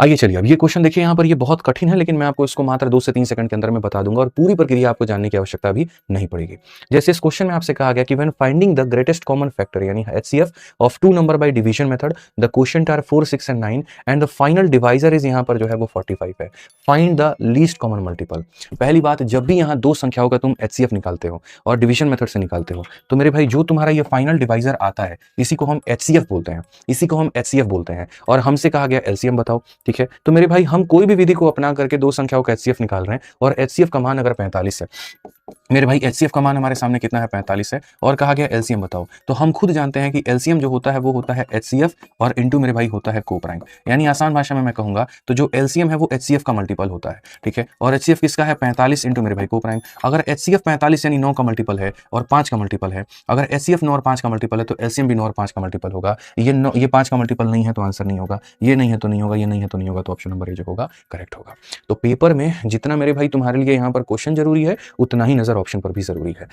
आइए चलिए, अब ये क्वेश्चन देखिए यहाँ पर ये बहुत कठिन है, लेकिन मैं आपको इसको मात्र 2 से 3 सेकंड के अंदर में बता दूँगा और पूरी प्रक्रिया आपको जानने की आवश्यकता भी नहीं पड़ेगी। जैसे इस क्वेश्चन में आपसे कहा गया कि when finding the greatest common factor यानी HCF of 2 number by division method, the quotient are 4, 6 and 9 and the final divisor is यहाँ पर जो है वो 45 है। Find the least common multiple. पहली बात, जब भी यहाँ 2 संख्याओं का तुम एचसीएफ निकालते हो और डिवीजन मेथड से निकालते हो, तो मेरे भाई जो तुम्हारा ये फाइनल डिवाइज़र आता है, इसी को हम एचसीएफ बोलते हैं। इसी को हम एचसीएफ बोलते हैं और हमसे कहा गया एलसीएम बताओ, ठीक है? तो मेरे भाई हम कोई भी विधि को अपना करके 2 संख्याओं का एचसीएफ निकाल रहे हैं और एचसीएफ का मान अगर 45 है, मेरे भाई एचसीएफ का मान हमारे सामने कितना है? 45 है और कहा गया एलसीएम बताओ। तो हम खुद जानते हैं कि एलसीएम जो होता है वो होता है एचसीएफ और इनटू मेरे भाई होता है कोप्राइम। यानी आसान भाषा में मैं कहूंगा तो जो एलसीएम है वो एचसीएफ का मल्टीपल होता है, ठीक है? और एचसीएफ किसका है? 45 इनटू मेरे भाई कोप्राइम। अगर एचसीएफ 45 यानी 9 का मल्टीपल है और 5 का मल्टीपल है, अगर एचसीएफ 9 और 5 का मल्टीपल है तो एलसीएम भी 9 और 5 का मल्टीपल होगा। ये 5 का मल्टीपल नहीं है तो आंसर नहीं होगा, ये नहीं है तो नहीं होगा, ये नहीं है तो नहीं होगा, तो ऑप्शन नंबर ए जो होगा करेक्ट होगा। तो पेपर में जितना मेरे भाई तुम्हारे लिए यहाँ पर क्वेश्चन जरूरी है, उतना ही नजर ऑप्शन पर भी जरूरी है।